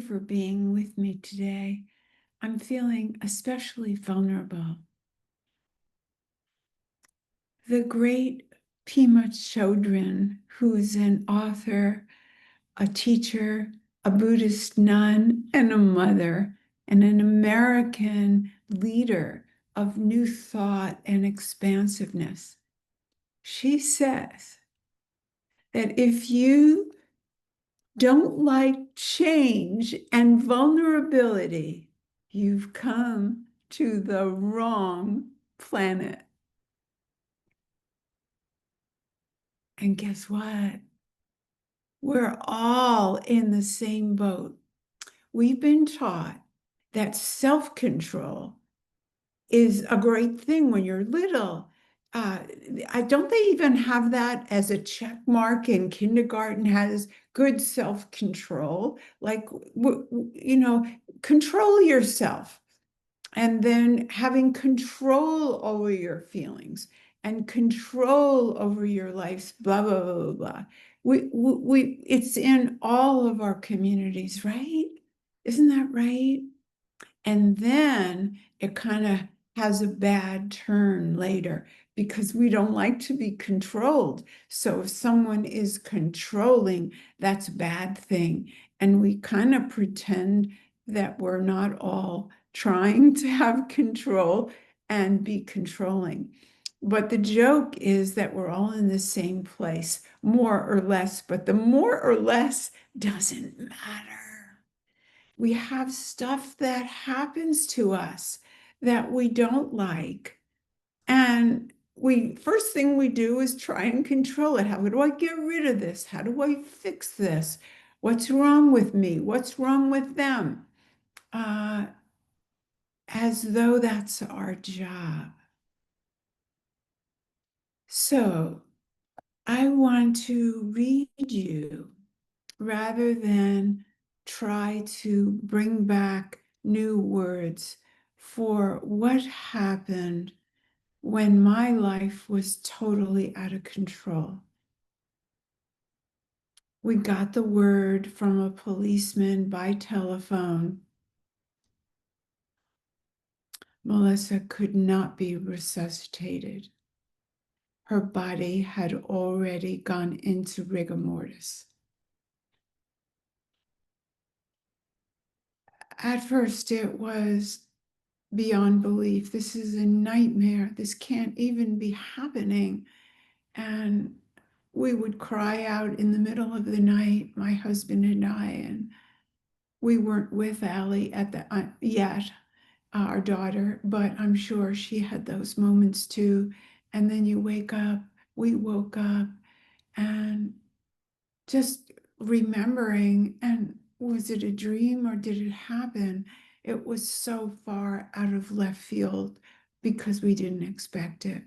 for being with me today. I'm feeling especially vulnerable. The great Pema Chödrön, who is an author, a teacher, a Buddhist nun, and a mother, and an American leader of new thought and expansiveness. She says that if you don't like change and vulnerability, you've come to the wrong planet. And guess what? We're all in the same boat. We've been taught that self-control is a great thing when you're little. Don't they even have that as a check mark in kindergarten, has good self-control? Like, control yourself. And then having control over your feelings and control over your life, blah, blah, blah, blah, blah. It's in all of our communities, right? Isn't that right? And then it kind of has a bad turn later because we don't like to be controlled. So if someone is controlling, that's a bad thing. And we kind of pretend that we're not all trying to have control and be controlling. But the joke is that we're all in the same place, more or less, but the more or less doesn't matter. We have stuff that happens to us that we don't like. And first thing we do is try and control it. How do I get rid of this? How do I fix this? What's wrong with me? What's wrong with them? As though that's our job. So I want to read you rather than try to bring back new words for what happened when my life was totally out of control. We got the word from a policeman by telephone. Melissa could not be resuscitated. Her body had already gone into rigor mortis. At first, it was beyond belief. This is a nightmare. This can't even be happening. And we would cry out in the middle of the night, my husband and I, and we weren't with Allie at the yet, our daughter, but I'm sure she had those moments too. And then you wake up, we woke up, and just remembering, and was it a dream or did it happen? It was so far out of left field because we didn't expect it.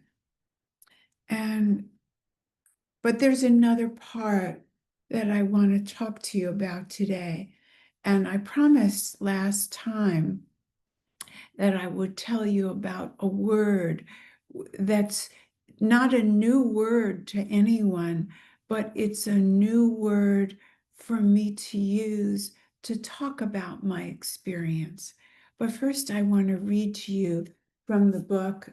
But there's another part that I want to talk to you about today. And I promised last time that I would tell you about a word that's not a new word to anyone, but it's a new word for me to use to talk about my experience. But first, I want to read to you from the book.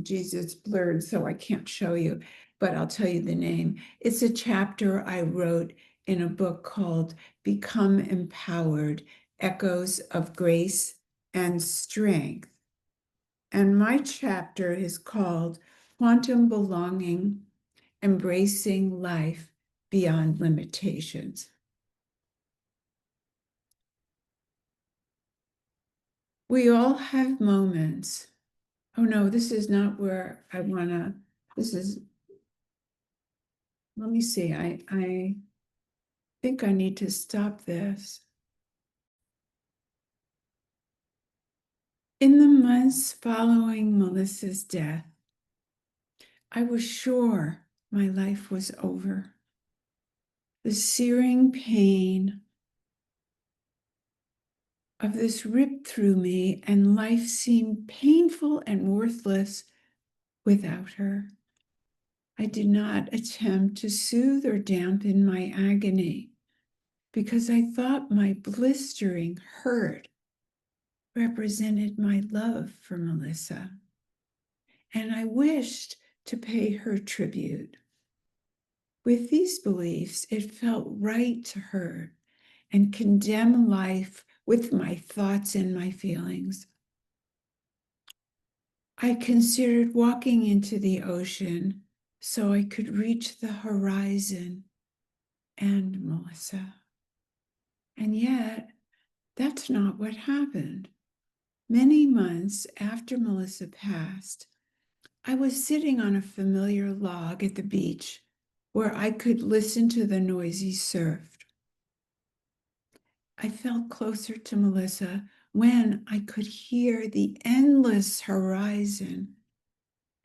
Jesus blurred, so I can't show you, but I'll tell you the name. It's a chapter I wrote in a book called Become Empowered, Echoes of Grace and Strength. And my chapter is called Quantum Belonging, Embracing Life Beyond Limitations. We all have moments. Oh no, this is not where I wanna, this is, let me see, I think I need to stop this. In the months following Melissa's death, I was sure my life was over. The searing pain of this ripped through me, and life seemed painful and worthless without her. I did not attempt to soothe or dampen my agony. because I thought my blistering hurt represented my love for Melissa, and I wished to pay her tribute. With these beliefs, it felt right to hurt and condemn life with my thoughts and my feelings. I considered walking into the ocean so I could reach the horizon and Melissa. And yet, that's not what happened. Many months after Melissa passed, I was sitting on a familiar log at the beach where I could listen to the noisy surf. I felt closer to Melissa when I could hear the endless horizon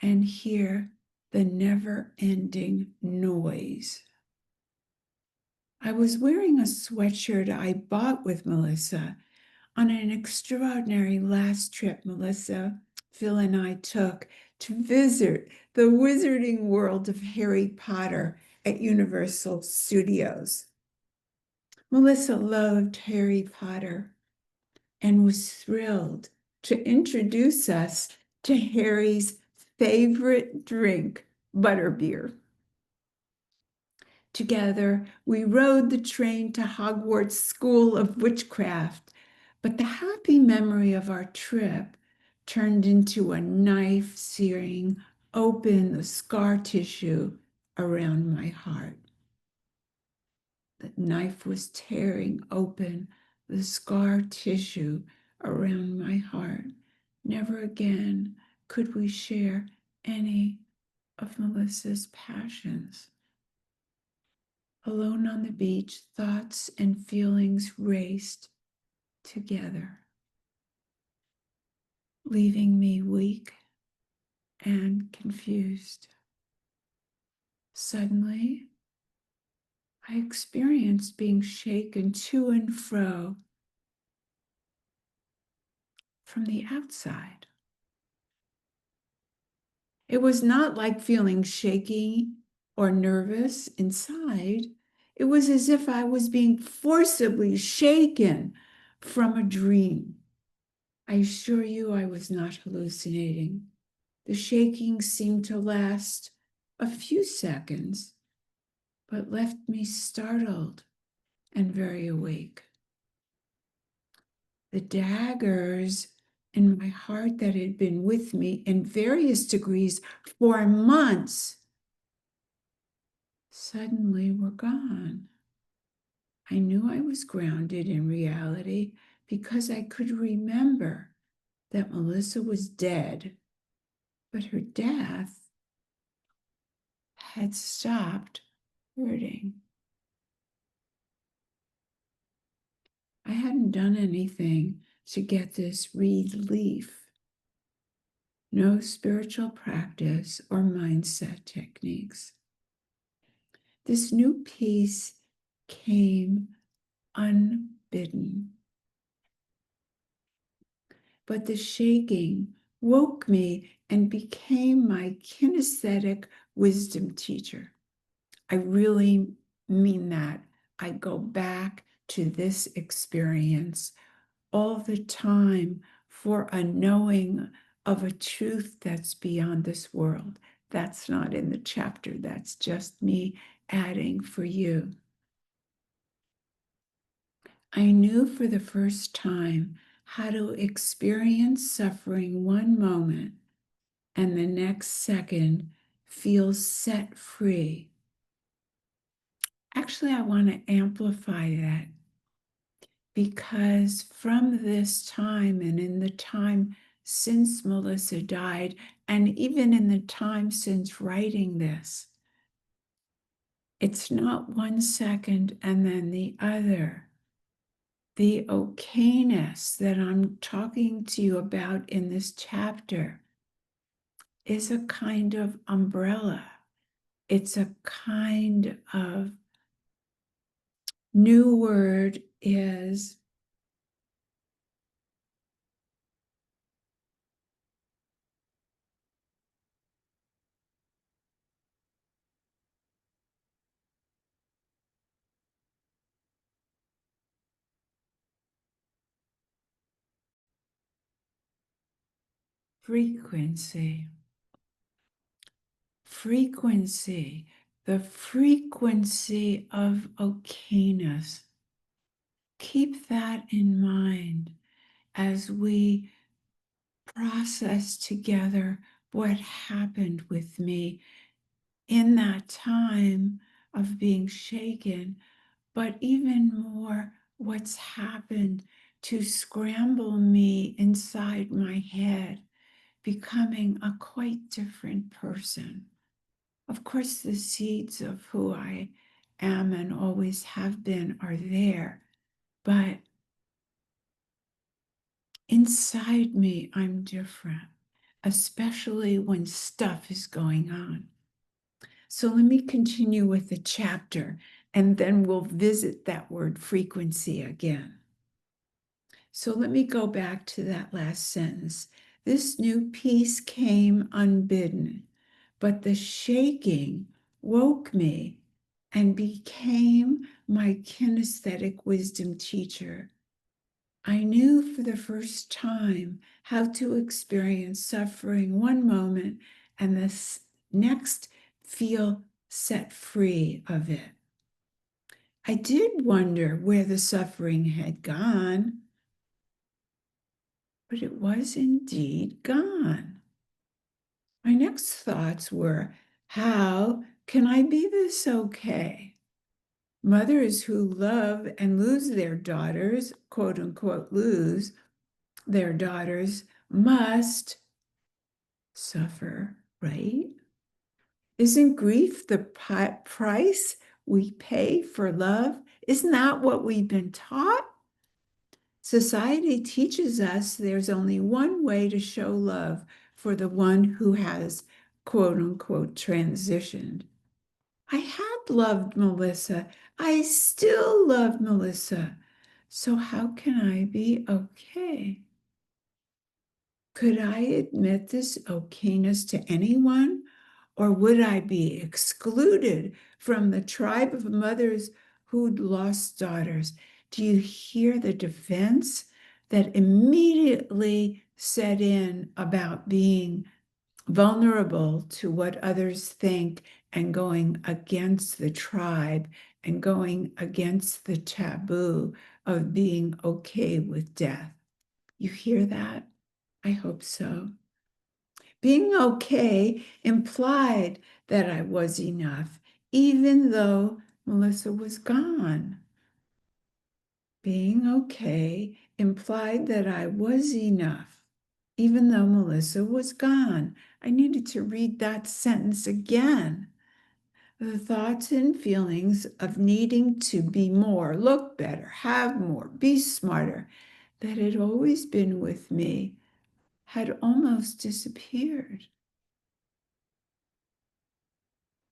and hear the never-ending noise. I was wearing a sweatshirt I bought with Melissa on an extraordinary last trip Melissa, Phil, and I took to visit the wizarding world of Harry Potter at Universal Studios. Melissa loved Harry Potter and was thrilled to introduce us to Harry's favorite drink, butterbeer. Together, we rode the train to Hogwarts School of Witchcraft, but the happy memory of our trip turned into a knife searing open the scar tissue around my heart. The knife was tearing open the scar tissue around my heart. Never again could we share any of Melissa's passions. Alone on the beach, thoughts and feelings raced together, leaving me weak and confused. Suddenly, I experienced being shaken to and fro from the outside. It was not like feeling shaky or nervous inside. It was as if I was being forcibly shaken from a dream. I assure you I was not hallucinating. The shaking seemed to last a few seconds, but left me startled and very awake. The daggers in my heart that had been with me in various degrees for months suddenly were gone. I knew I was grounded in reality because I could remember that Melissa was dead, but her death had stopped hurting. I hadn't done anything to get this relief. No spiritual practice or mindset techniques. This new peace came unbidden. But the shaking woke me and became my kinesthetic wisdom teacher. I really mean that. I go back to this experience all the time for a knowing of a truth that's beyond this world. That's not in the chapter. That's just me adding for you. I knew for the first time how to experience suffering one moment and the next second feel set free. Actually, I want to amplify that because from this time and in the time since Melissa died, and even in the time since writing this, it's not 1 second and then the other. The okayness that I'm talking to you about in this chapter is a kind of umbrella. It's a kind of new word is frequency, frequency, the frequency of okayness. Keep that in mind as we process together what happened with me in that time of being shaken, but even more what's happened to scramble me inside my head, becoming a quite different person. Of course, the seeds of who I am and always have been are there, but inside me, I'm different, especially when stuff is going on. So let me continue with the chapter, and then we'll visit that word frequency again. So let me go back to that last sentence. This new peace came unbidden, but the shaking woke me and became my kinesthetic wisdom teacher. I knew for the first time how to experience suffering one moment and the next feel set free of it. I did wonder where the suffering had gone, but it was indeed gone. My next thoughts were, how can I be this okay? Mothers who love and lose their daughters, quote unquote, lose their daughters, must suffer, right? Isn't grief the price we pay for love? Isn't that what we've been taught? Society teaches us there's only one way to show love for the one who has, quote unquote, transitioned. I had loved Melissa. I still love Melissa. So how can I be okay? Could I admit this okayness to anyone? Or would I be excluded from the tribe of mothers who'd lost daughters? Do you hear the defense that immediately set in about being vulnerable to what others think and going against the tribe and going against the taboo of being okay with death? You hear that? I hope so. Being okay implied that I was enough, even though Melissa was gone. Being okay implied that I was enough, even though Melissa was gone. I needed to read that sentence again. The thoughts and feelings of needing to be more, look better, have more, be smarter, that had always been with me, had almost disappeared.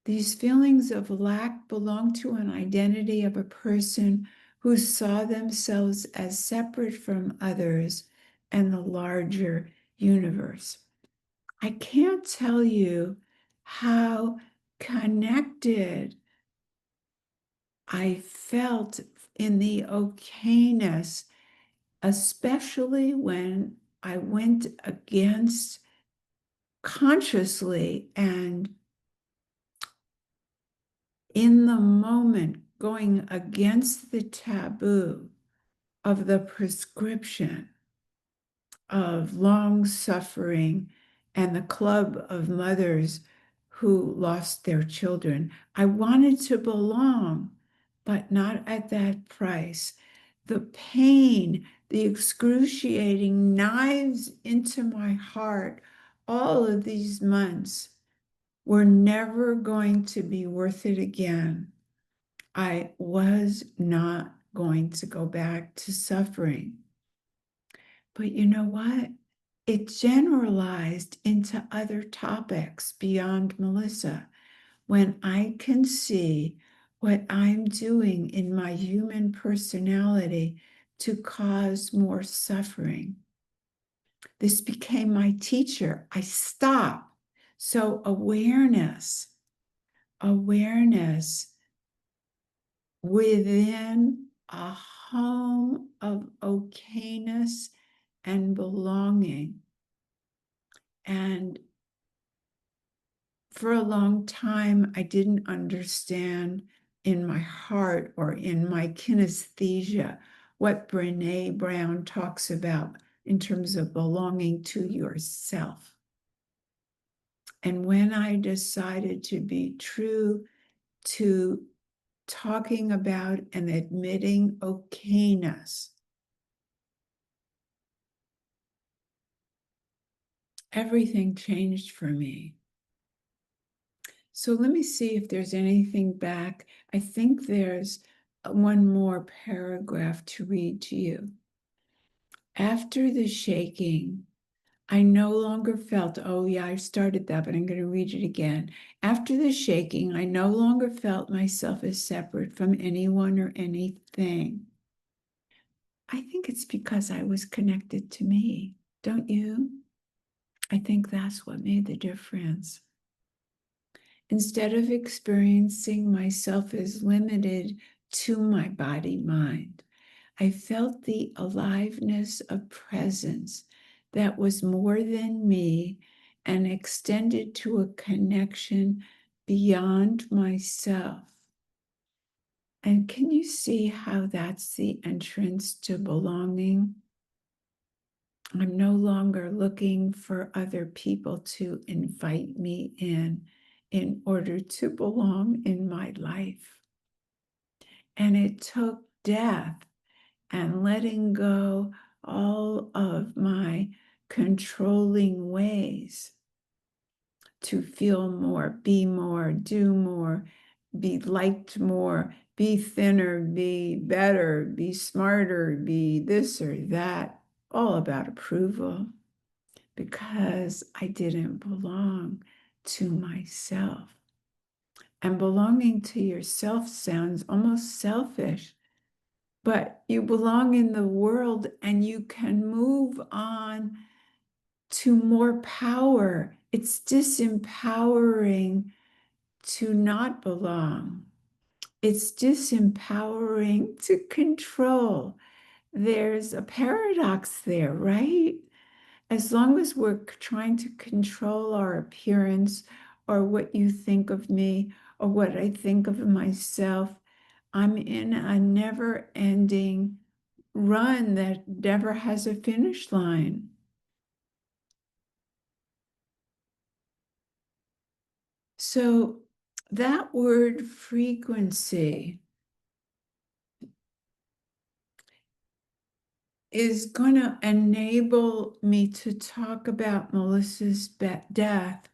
These feelings of lack belong to an identity of a person who saw themselves as separate from others and the larger universe. I can't tell you how connected I felt in the okayness, especially when I went against consciously and in the moment going against the taboo of the prescription of long suffering and the club of mothers who lost their children. I wanted to belong, but not at that price. The pain, the excruciating knives into my heart, all of these months were never going to be worth it again. I was not going to go back to suffering. But you know what? It generalized into other topics beyond Melissa. When I can see what I'm doing in my human personality to cause more suffering, this became my teacher. I stopped. So awareness within a home of okayness and belonging And for a long time, I didn't understand in my heart or in my kinesthesia what Brene Brown talks about in terms of belonging to yourself. And when I decided to be true to talking about and admitting okayness, everything changed for me. So let me see if there's anything back. I think there's one more paragraph to read to you. After the shaking, I no longer felt, oh yeah, I started that, but I'm going to read it again. After the shaking, I no longer felt myself as separate from anyone or anything. I think it's because I was connected to me, don't you? I think that's what made the difference. Instead of experiencing myself as limited to my body-mind, I felt the aliveness of presence that was more than me and extended to a connection beyond myself. And can you see how that's the entrance to belonging? I'm no longer looking for other people to invite me in order to belong in my life. And it took death and letting go all of my controlling ways to feel more, do more, be liked more, be thinner, be better, be smarter, be this or that, all about approval, because I didn't belong to myself. And belonging to yourself sounds almost selfish, but you belong in the world and you can move on to more power. It's disempowering to not belong. It's disempowering to control. There's a paradox there, right? As long as we're trying to control our appearance or what you think of me or what I think of myself, I'm in a never-ending run that never has a finish line. So that word frequency is going to enable me to talk about Melissa's death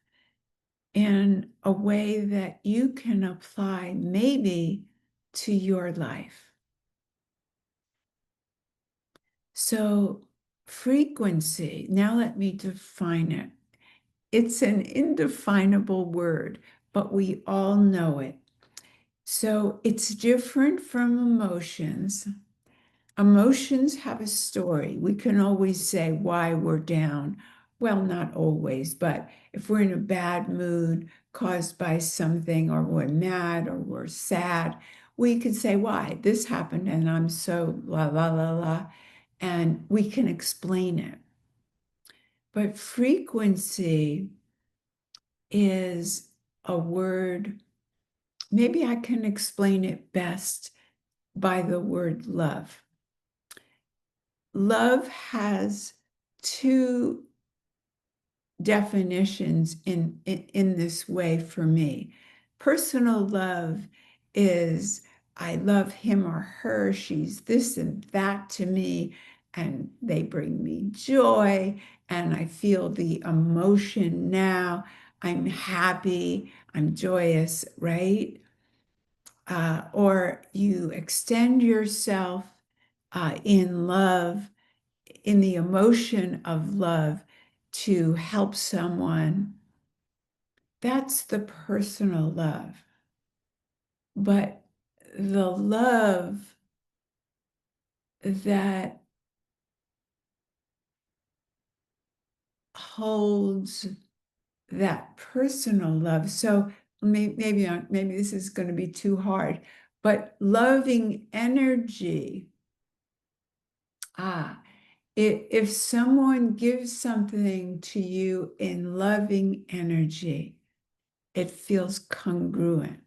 in a way that you can apply maybe to your life. So frequency, now let me define it. It's an indefinable word, but we all know it. So it's different from emotions. Emotions have a story. We can always say why we're down. Well, not always, but if we're in a bad mood caused by something, or we're mad, or we're sad, we can say why this happened and I'm so la la la la, and we can explain it. But frequency is a word, maybe I can explain it best by the word love. Love has two definitions in this way for me. Personal love is I love him or her, she's this and that to me, and they bring me joy, and I feel the emotion now. I'm happy, I'm joyous, right? Or you extend yourself in love, in the emotion of love, to help someone. That's the personal love. But the love that holds that personal love. So maybe this is going to be too hard, but loving energy If someone gives something to you in loving energy, it feels congruent.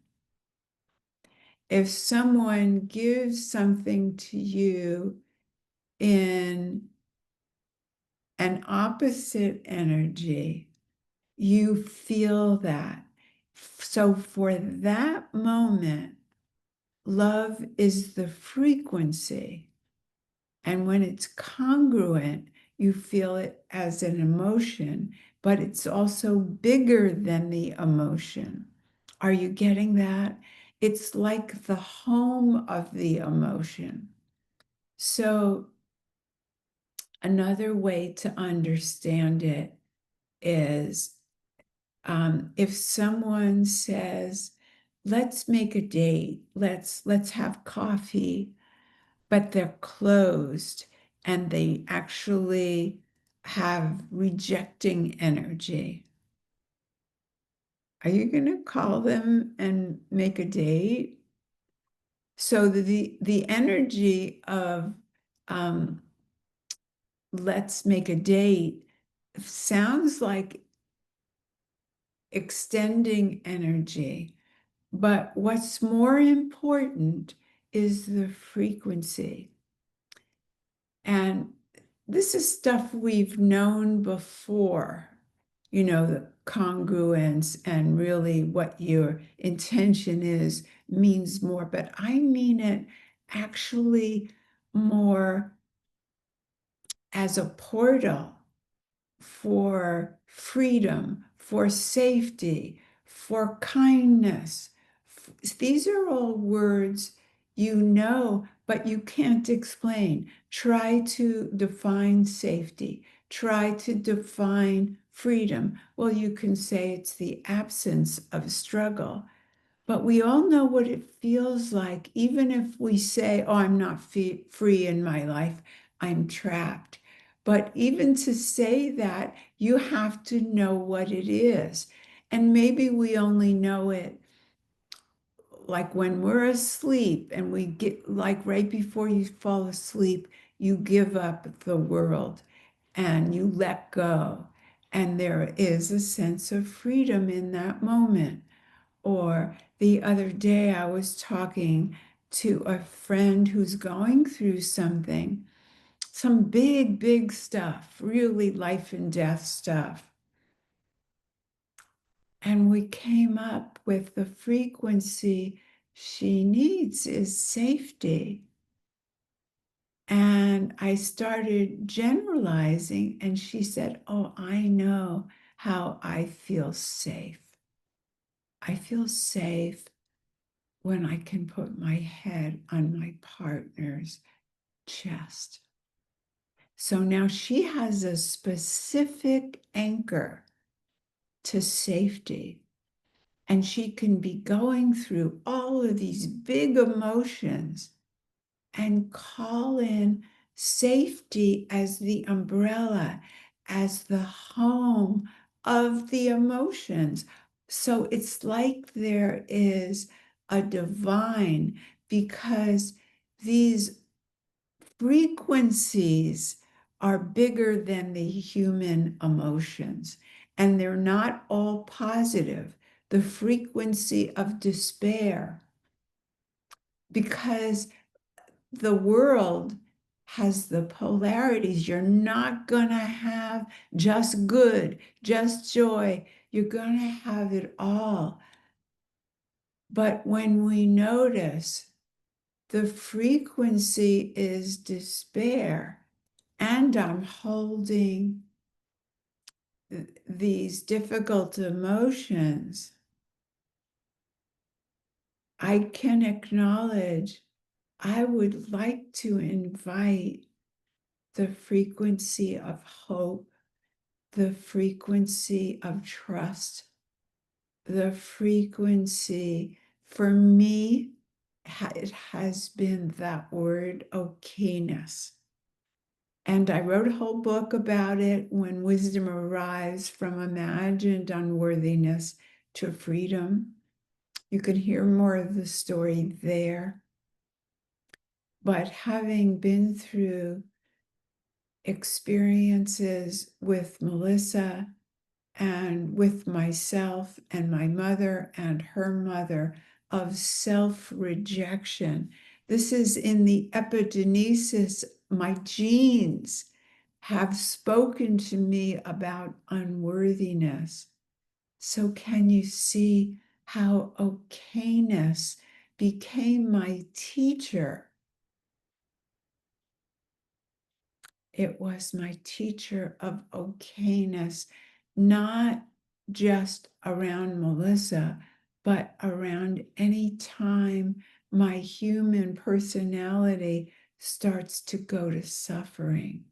If someone gives something to you in an opposite energy, you feel that. So for that moment, love is the frequency. And when it's congruent, you feel it as an emotion, but it's also bigger than the emotion. Are you getting that? It's like the home of the emotion. So another way to understand it is if someone says, let's make a date, let's have coffee, but they're closed and they actually have rejecting energy. Are you going to call them and make a date? So the energy of let's make a date sounds like extending energy, but what's more important is the frequency. And this is stuff we've known before, the congruence and really what your intention is means more, but I mean it actually more as a portal for freedom, for safety, for kindness. These are all words but you can't explain. Try to define safety. Try to define freedom. Well, you can say it's the absence of struggle. But we all know what it feels like, even if we say, oh, I'm not free in my life, I'm trapped. But even to say that, you have to know what it is. And maybe we only know it like when we're asleep and we get, like right before you fall asleep, you give up the world and you let go. And there is a sense of freedom in that moment. Or the other day, I was talking to a friend who's going through something, some big, big stuff, really life and death stuff. And we came up with the frequency she needs is safety. And I started generalizing, and she said, oh, I know how I feel safe. I feel safe when I can put my head on my partner's chest. So now she has a specific anchor to safety, and she can be going through all of these big emotions and call in safety as the umbrella, as the home of the emotions. So it's like there is a divine, because these frequencies are bigger than the human emotions, and they're not all positive. The frequency of despair, because the world has the polarities. You're not going to have just good, just joy. You're going to have it all. But when we notice the frequency is despair, and I'm holding these difficult emotions, I can acknowledge I would like to invite the frequency of hope, the frequency of trust, the frequency. For me, it has been that word okayness. And I wrote a whole book about it, When Wisdom Arrives from Imagined Unworthiness to Freedom. You can hear more of the story there. But having been through experiences with Melissa and with myself and my mother and her mother of self-rejection. This is in the epigenesis. My genes have spoken to me about unworthiness. So can you see how okayness became my teacher? It was my teacher of okayness, not just around Melissa, but around any time my human personality starts to go to suffering.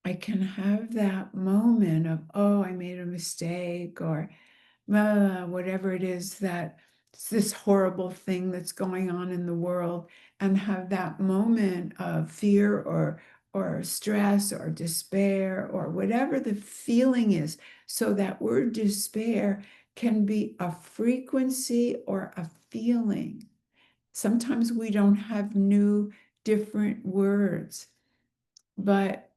I can have that moment of, oh, I made a mistake, or whatever it is, that it's this horrible thing that's going on in the world, and have that moment of fear or stress or despair or whatever the feeling is. So that word despair can be a frequency or a feeling. Sometimes we don't have new, different words, but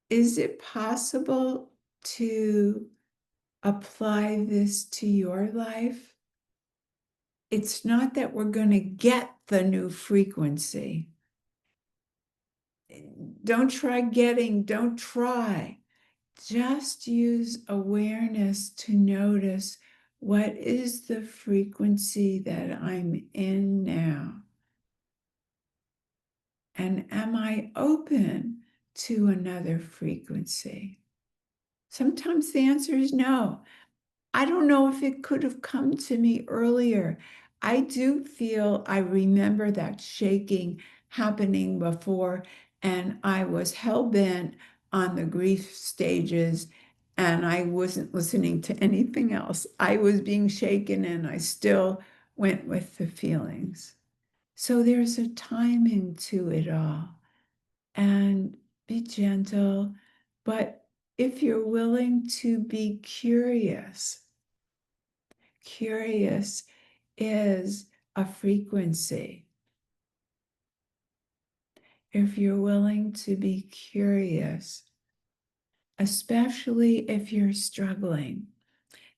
is it possible to apply this to your life? It's not that we're going to get the new frequency. Don't try. Just use awareness to notice, what is the frequency that I'm in now? And am I open to another frequency? Sometimes the answer is no. I don't know if it could have come to me earlier. I do feel I remember that shaking happening before, and I was hell-bent on the grief stages, and I wasn't listening to anything else. I was being shaken, and I still went with the feelings. So there's a timing to it all, and be gentle. But if you're willing to be curious, curious is a frequency. If you're willing to be curious, especially if you're struggling,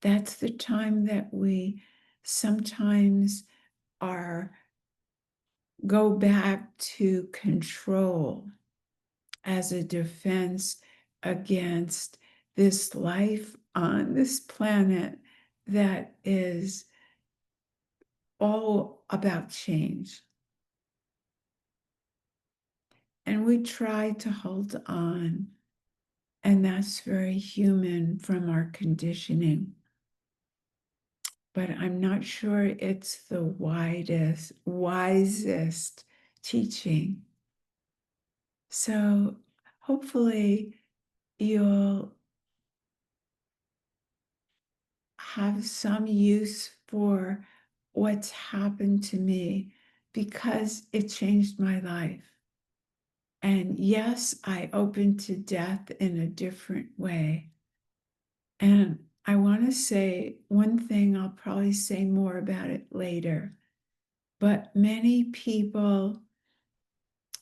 that's the time that we sometimes go back to control as a defense against this life on this planet that is all about change. And we try to hold on, and that's very human from our conditioning. But I'm not sure it's the wisest teaching. So hopefully you'll have some use for what's happened to me, because it changed my life. And yes, I opened to death in a different way. And I want to say one thing, I'll probably say more about it later, but many people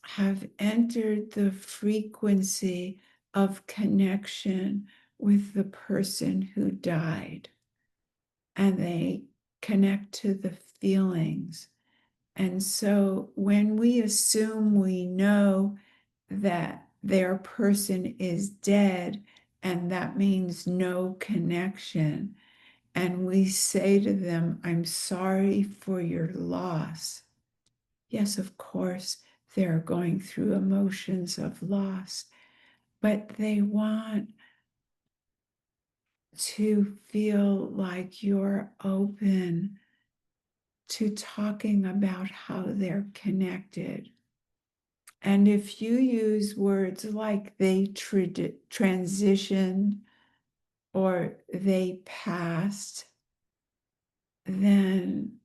have entered the frequency of connection with the person who died, and they connect to the feelings. And so when we assume we know that their person is dead, and that means no connection, and we say to them, I'm sorry for your loss. Yes, of course, they're going through emotions of loss, but they want to feel like you're open to talking about how they're connected. And if you use words like they transitioned or they passed, then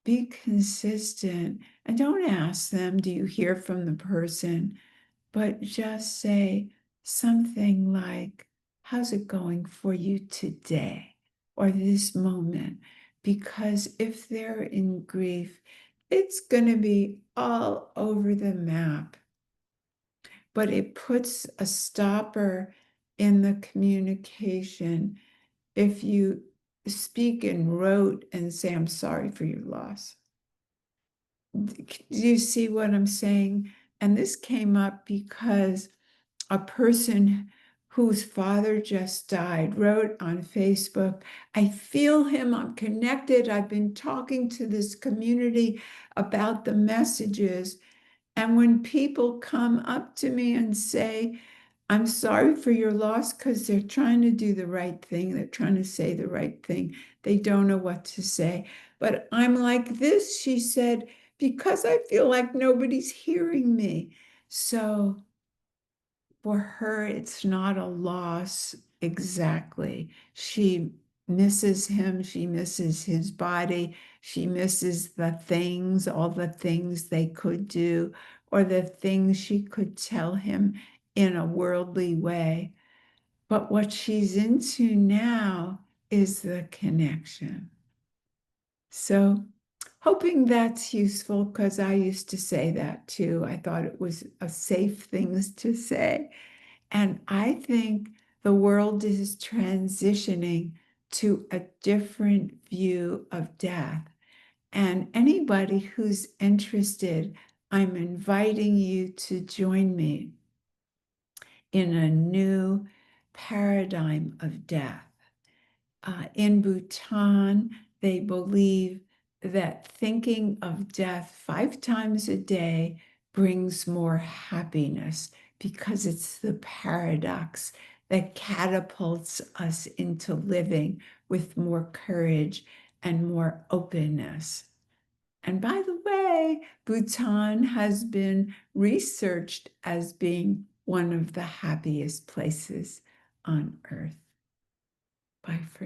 be consistent, and don't ask them, do you hear from the person? But just say something like, how's it going for you today or this moment? Because if they're in grief, it's going to be all over the map. But it puts a stopper in the communication if you speak in rote and say, I'm sorry for your loss. Do you see what I'm saying? And this came up because a person whose father just died wrote on Facebook, I feel him, I'm connected. I've been talking to this community about the messages. And when people come up to me and say, I'm sorry for your loss, because they're trying to do the right thing, they're trying to say the right thing, they don't know what to say. But I'm like this, she said, because I feel like nobody's hearing me. So for her, it's not a loss exactly. She misses him, she misses his body, she misses the things, all the things they could do, or the things she could tell him in a worldly way. But what she's into now is the connection. So, hoping that's useful, because I used to say that too. I thought it was a safe things to say. And I think the world is transitioning to a different view of death. And anybody who's interested, I'm inviting you to join me in a new paradigm of death. In Bhutan, they believe that thinking of death 5 times a day brings more happiness because it's the paradox that catapults us into living with more courage and more openness. And by the way, Bhutan has been researched as being one of the happiest places on earth. Bye for now.